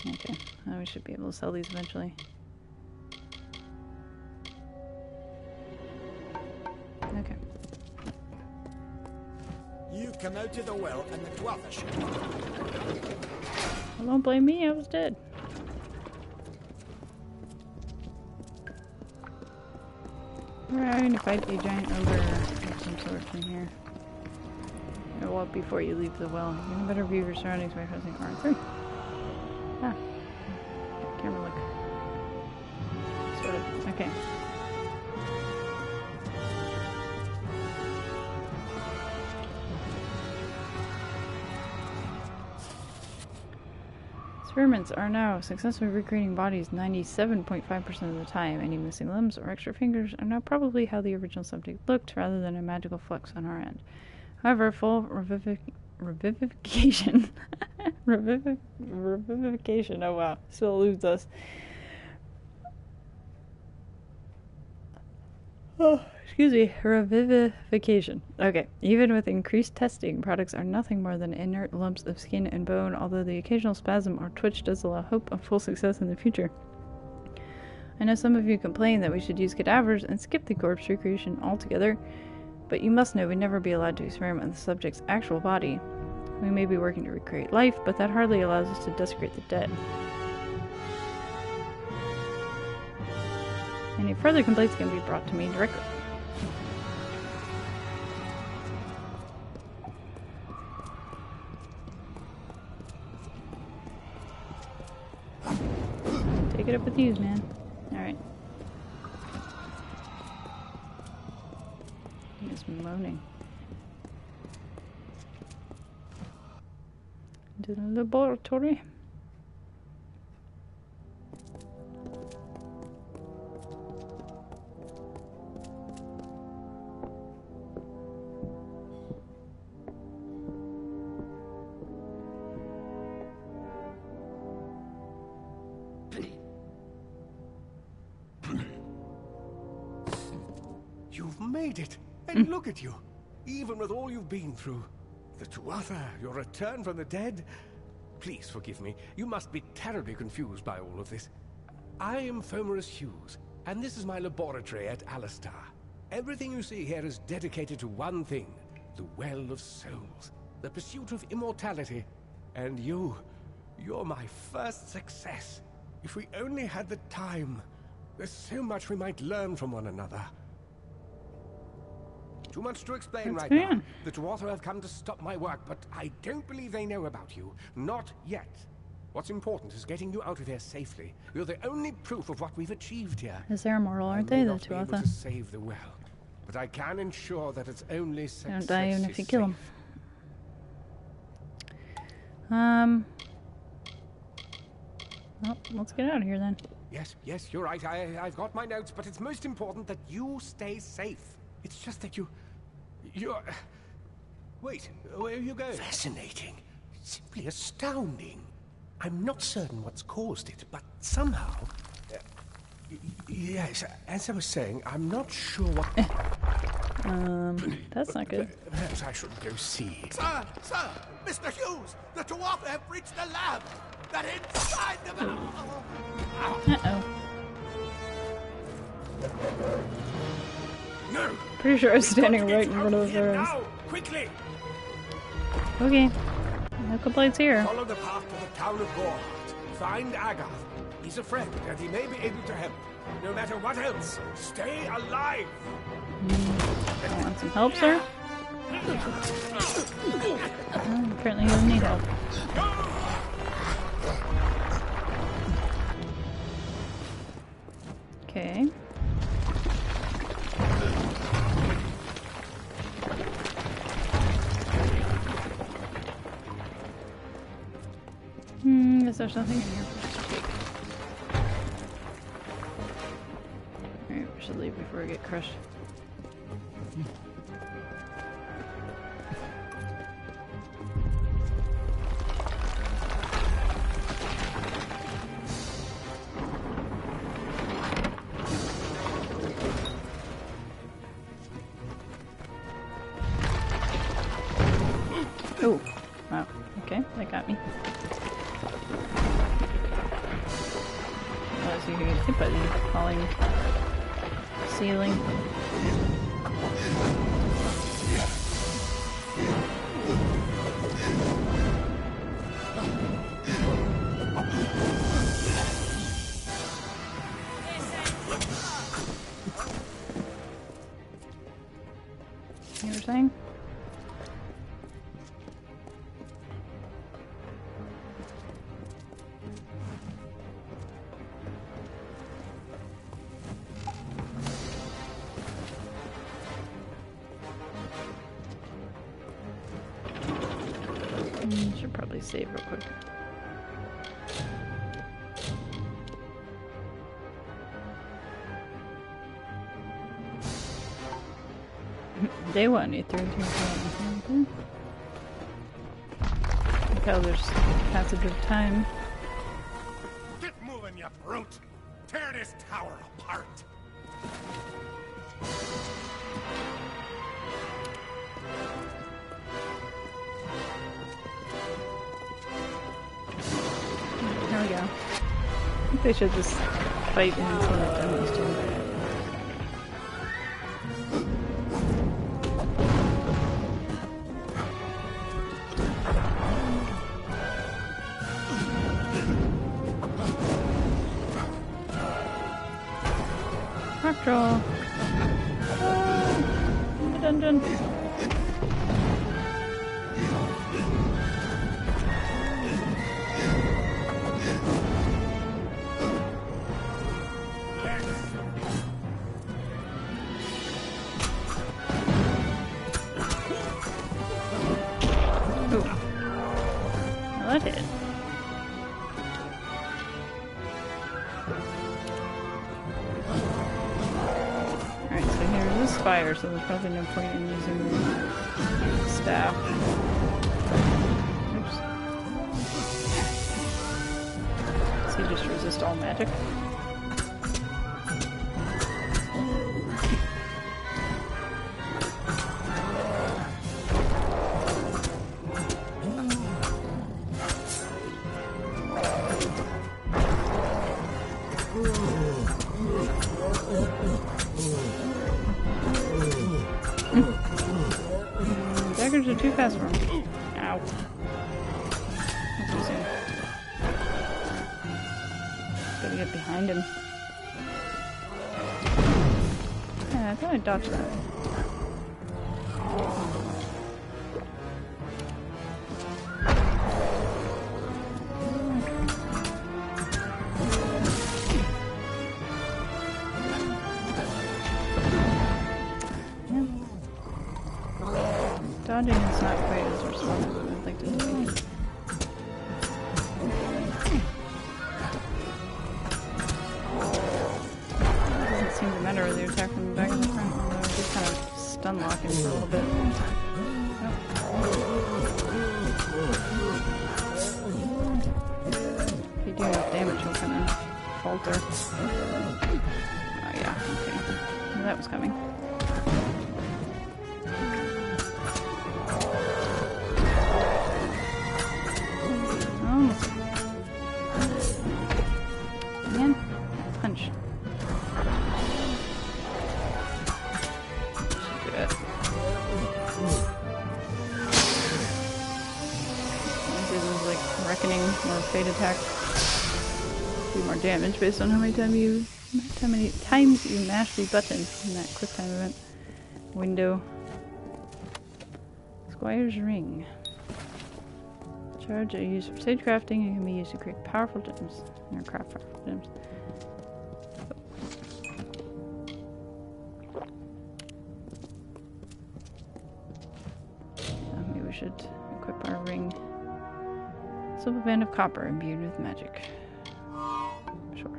Speaker 1: Okay, we should be able to sell these eventually. Okay.
Speaker 6: You come out of the well and the Tuatha should.
Speaker 1: Well, don't blame me, I was dead. We're having to fight a giant ogre of some sort in here. Well, up before you leave the well. You can better view your surroundings by pressing R3. Ah. Camera look. Sort of. Okay. Experiments are now successfully recreating bodies 97.5% of the time. Any missing limbs or extra fingers are now probably how the original subject looked, rather than a magical flux on our end. However, full revivification revivification, oh wow, still eludes us, Oh, excuse me, revivification. Okay, even with increased testing, products are nothing more than inert lumps of skin and bone, although the occasional spasm or twitch does allow hope of full success in the future. I know some of you complain that we should use cadavers and skip the corpse recreation altogether, but you must know we'd never be allowed to experiment with the subject's actual body. We may be working to recreate life, but that hardly allows us to desecrate the dead. Any further complaints can be brought to me directly. Take it up with these, man. Alright. He's moaning. Into the laboratory.
Speaker 3: You've made it! And look at you! Even with all you've been through. The Tuatha, your return from the dead. Please forgive me. You must be terribly confused by all of this. I am Fomerus Hughes, and this is my laboratory at Alistar. Everything you see here is dedicated to one thing. The Well of Souls. The pursuit of immortality. And you're my first success. If we only had the time. There's so much we might learn from one another. Too much to explain right now. The Tuatha have come to stop my work, but I don't believe they know about you. Not yet. What's important is getting you out of here safely. You're the only proof of what we've achieved here.
Speaker 1: As they're immortal, aren't they, the
Speaker 3: Tuatha? I may not be able
Speaker 1: Tuatha?
Speaker 3: to save the well, but I can ensure that it's only success.
Speaker 1: They don't die even if you kill them. Well, let's get out of here then.
Speaker 3: Yes, you're right. I've got my notes, but it's most important that you stay safe. It's just that you're... Wait, where are you going? Fascinating. Simply astounding. I'm not certain what's caused it, but somehow... yes, as I was saying, I'm not sure what...
Speaker 1: That's not good.
Speaker 3: Perhaps I should go see.
Speaker 6: Sir! Mr. Hughes! The Tuatha have breached the lab! They're inside the...
Speaker 1: Uh-oh.
Speaker 3: No!
Speaker 1: Pretty sure I was standing right in front of the doors.
Speaker 3: Now! Quickly!
Speaker 1: Okay. No complaints here.
Speaker 3: Follow the path to the town of Gorhart. Find Agath. He's a friend, and he may be able to help. No matter what else, stay alive!
Speaker 1: I want some help, sir? Apparently he doesn't need help. Okay. Guess there's nothing in here. Alright, we should leave before we get crushed. Oh, wow. Okay, that got me. Oh, so you can get hit by the falling ceiling. You were saying? Should probably save real quick. Day 1, you threw into your phone. Look how there's passage of time.
Speaker 3: Get moving, you brute! Tear this tower apart!
Speaker 1: think they should just fight in some of the demos too. Rock draw. In the dungeon. That hit. Alright, so here's this fire, so there's probably no point in using the staff. Oops. Does he just resist all magic? Daggers are too fast for him. Ow. That's too soon. Gotta get behind him. Yeah, I thought I dodged that. Dodging is not quite as responsive as I'd like to do. It doesn't seem to matter whether you attack from the back or the front, although I just kind of stun lock him for a little bit. If you do enough damage, he'll kind of falter. Oh yeah, okay. Well, that was coming. Fate attack do more damage based on how many times you mash the button in that quick time event window. Squire's Ring. Charge are used for sage crafting and can be used to create powerful gems or craft powerful gems. Maybe we should equip our ring. Silver band of copper imbued with magic. Sure.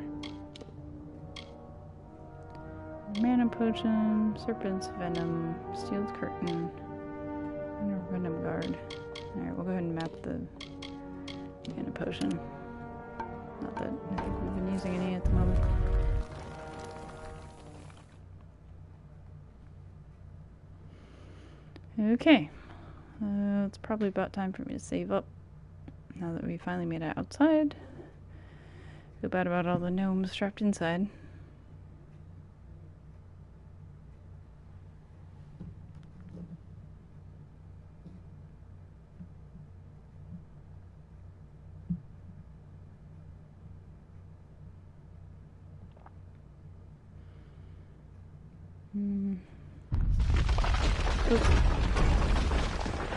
Speaker 1: Mana potion, serpent's venom, steel's curtain, and a venom guard. Alright, we'll go ahead and map the mana potion. Not that I think we've been using any at the moment. Okay. It's probably about time for me to save up. Now that we finally made it outside. Feel bad about all the gnomes trapped inside.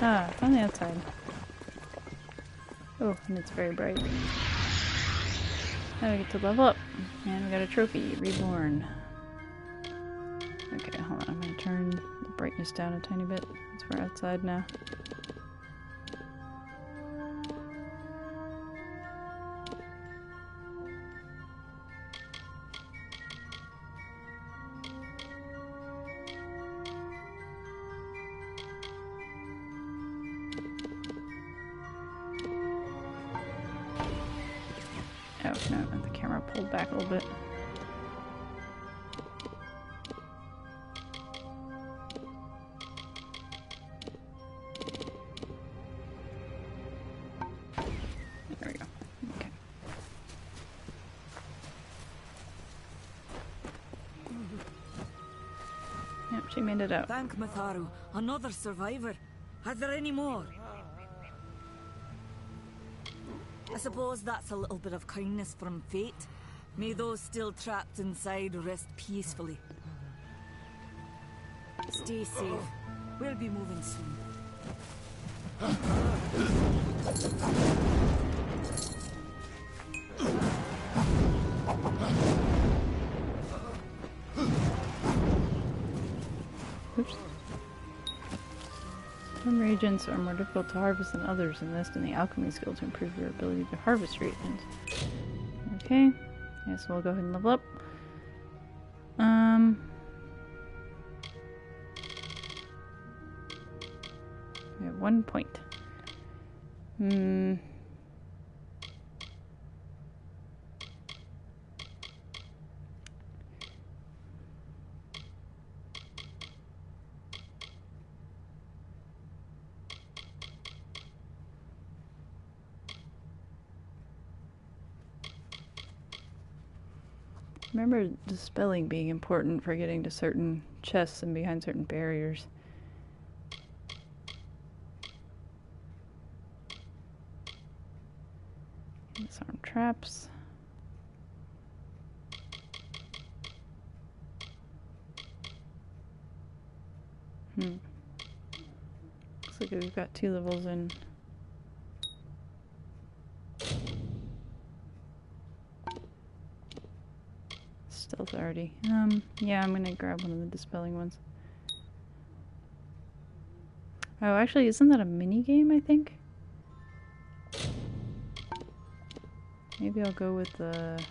Speaker 1: Ah, finally outside. Oh, and it's very bright. Now we get to level up. And we got a trophy, Reborn. Okay, hold on. I'm going to turn the brightness down a tiny bit since we're outside now. Oh, no, the camera pulled back a little bit. There we go. Okay. Yep, she made it out.
Speaker 5: Thank Matharu. Another survivor. Are there any more? I suppose that's a little bit of kindness from fate. May those still trapped inside rest peacefully. Stay safe. We'll be moving soon.
Speaker 1: Oops. Some reagents are more difficult to harvest than others. Invest in the alchemy skill to improve your ability to harvest reagents. Okay. Yes, we'll go ahead and level up. We have 1 point. Remember dispelling being important for getting to certain chests and behind certain barriers. Disarm traps. Looks like we've got 2 levels in. Stealth already. Yeah, I'm gonna grab one of the dispelling ones. Oh, actually, isn't that a mini game, I think? Maybe I'll go with the...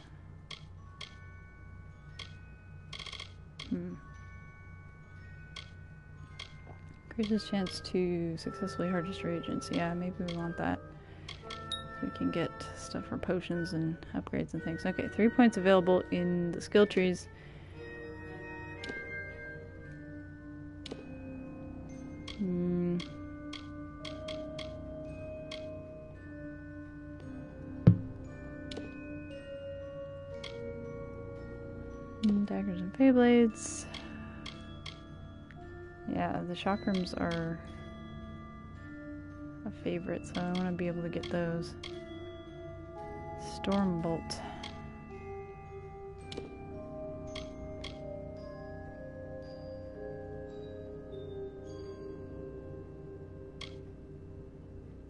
Speaker 1: Increases chance to successfully harvest reagents. Yeah, maybe we want that. So we can get stuff for potions and upgrades and things. Okay, 3 points available in the skill trees. Daggers and Beyblades. Yeah, the chakrams are a favorite, so I want to be able to get those. Stormbolt.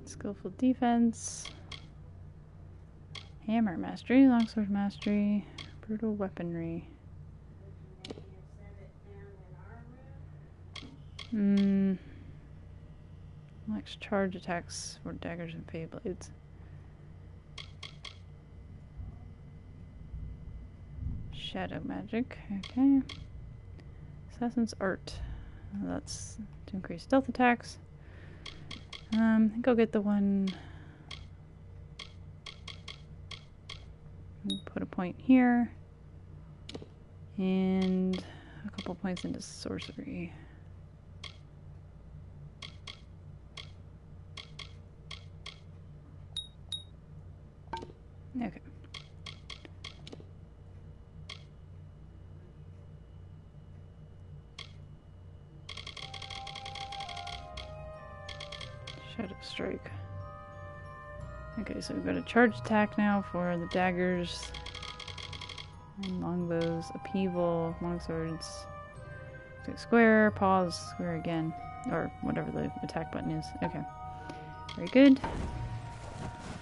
Speaker 1: Skillful defense. Hammer mastery, longsword mastery, brutal weaponry. Likes charge attacks for daggers and Beyblades. Shadow magic, okay. Assassin's art. That's to increase stealth attacks. I think I'll get the one. Put a point here. And a couple points into sorcery. Okay. Shadow strike. Okay, so we've got a charge attack now for the daggers and longbows, upheaval, longswords. Click square, pause, square again, or whatever the attack button is. Okay, very good.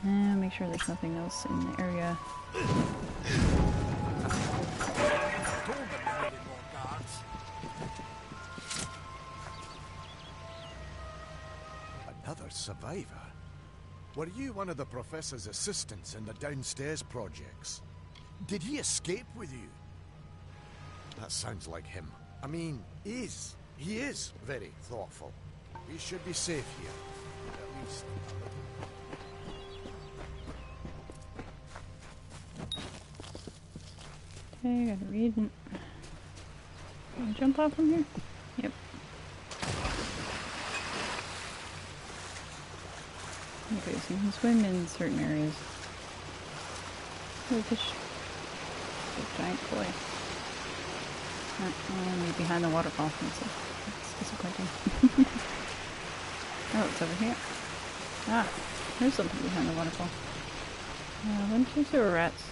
Speaker 1: And make sure there's nothing else in the area.
Speaker 3: Another survivor? Were you one of the professor's assistants in the downstairs projects? Did he escape with you? That sounds like him. I mean, he is very thoughtful. We should be safe here, at least.
Speaker 1: Okay, gotta read. Can I jump off from here? Yep. Okay, so you can swim in certain areas. Oh, fish. Big giant koi. I'm behind the waterfall. That's disappointing. Oh, it's over here. Ah, there's something behind the waterfall. Bunch of sewer rats.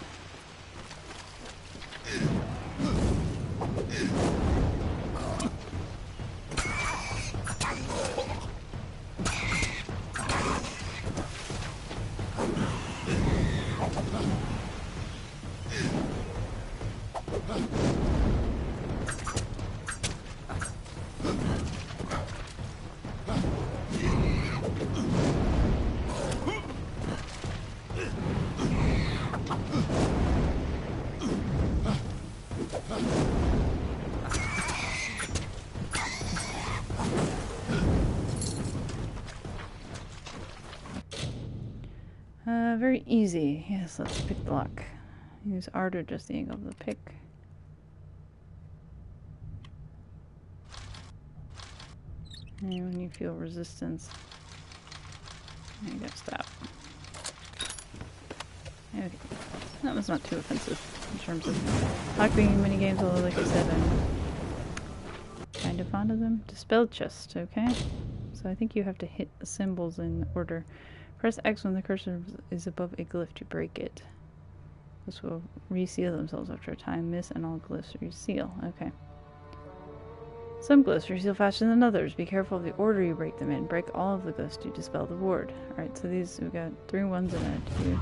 Speaker 1: Very easy. Yes, let's pick the lock. Use R to adjust the angle of the pick. And when you feel resistance, you gotta stop. Okay. That was not too offensive in terms of lockpicking minigames, although like I said, I'm kind of fond of them. Dispel chest, okay? So I think you have to hit the symbols in order. Press X when the cursor is above a glyph to break it. This will reseal themselves after a time. Miss and all glyphs reseal. Okay. Some glyphs reseal faster than others. Be careful of the order you break them in. Break all of the glyphs to dispel the ward. Alright, so these, we've got 3 1s and a 2.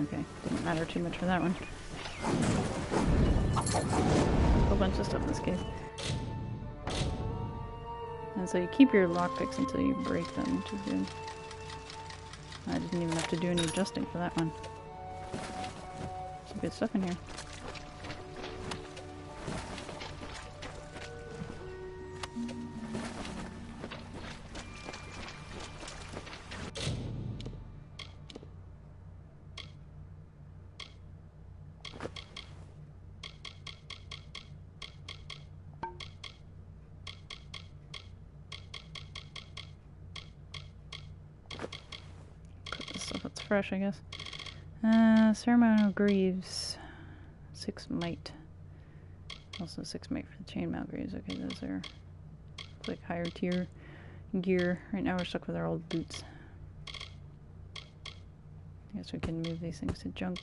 Speaker 1: Okay, didn't matter too much for that one. A whole bunch of stuff in this case. And so you keep your lockpicks until you break them, which is good. I didn't even have to do any adjusting for that one. Some good stuff in here. Fresh, I guess. Ceremonial Greaves. 6 might. Also 6 might for the chainmail greaves. Okay, those are like higher tier gear. Right now we're stuck with our old boots. I guess we can move these things to junk.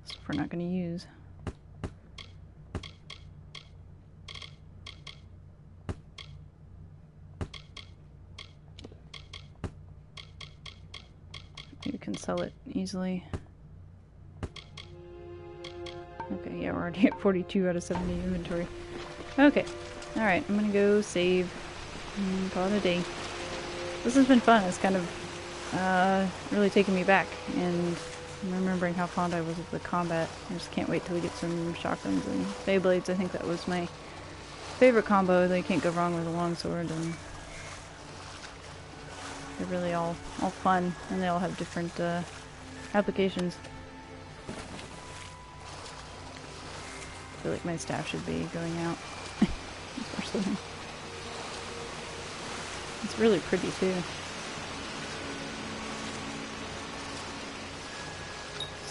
Speaker 1: Stuff we're not going to use. You can sell it easily. Okay, yeah, we're already at 42 out of 70 inventory. Okay, alright, I'm gonna go save and call it a day. This has been fun. It's kind of really taken me back, and I'm remembering how fond I was of the combat. I just can't wait till we get some shotguns and Beyblades. I think that was my favorite combo. They can't go wrong with a longsword, and they're really all fun, and they all have different applications. I feel like my staff should be going out. Personally. It's really pretty too.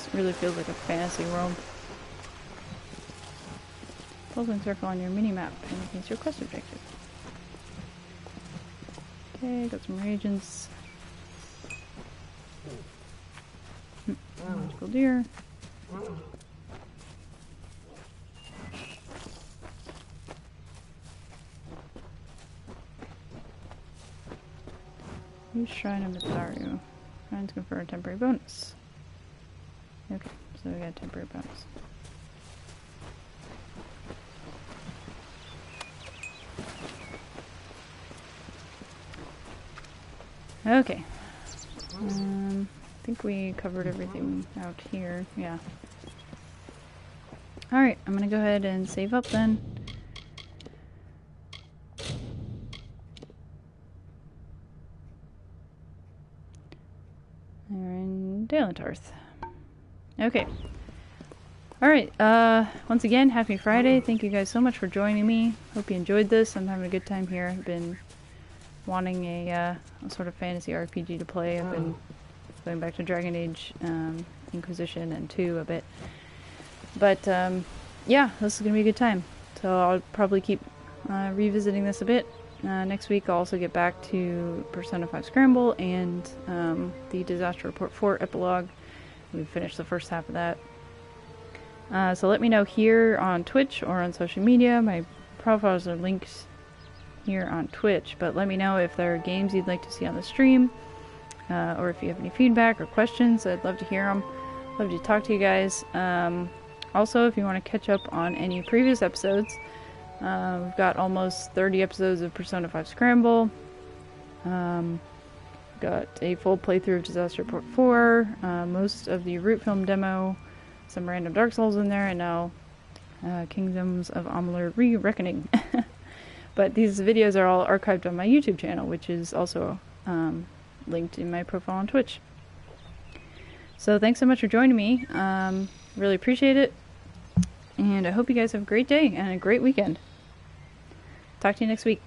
Speaker 1: It really feels like a fantasy world. Puzzling circle on your mini-map indicates your quest objective. Okay, got some reagents. Magical deer. Use Shrine of Mitharu. Shrines confer a temporary bonus. Okay, so we got a temporary bonus. Okay. I think we covered everything out here. Yeah. Alright, I'm gonna go ahead and save up then. We're in Dalentarth. Okay. Alright, once again, happy Friday. Thank you guys so much for joining me. Hope you enjoyed this. I'm having a good time here. I've been wanting a sort of fantasy RPG to play. I've been going back to Dragon Age Inquisition and 2 a bit. But yeah, this is going to be a good time. So I'll probably keep revisiting this a bit. Next week I'll also get back to Persona 5 Scramble and the Disaster Report 4 epilogue. We've finished the first half of that. So let me know here on Twitch or on social media. My profiles are linked here on Twitch, but let me know if there are games you'd like to see on the stream, or if you have any feedback or questions. I'd love to hear them. Love to talk to you guys. Also, if you want to catch up on any previous episodes, we've got almost 30 episodes of Persona 5 Scramble. Got a full playthrough of Disaster Report 4, most of the Root Film demo, some random Dark Souls in there, and now Kingdoms of Amalur Re-Reckoning. But these videos are all archived on my YouTube channel, which is also linked in my profile on Twitch. So thanks so much for joining me. Really appreciate it. And I hope you guys have a great day and a great weekend. Talk to you next week.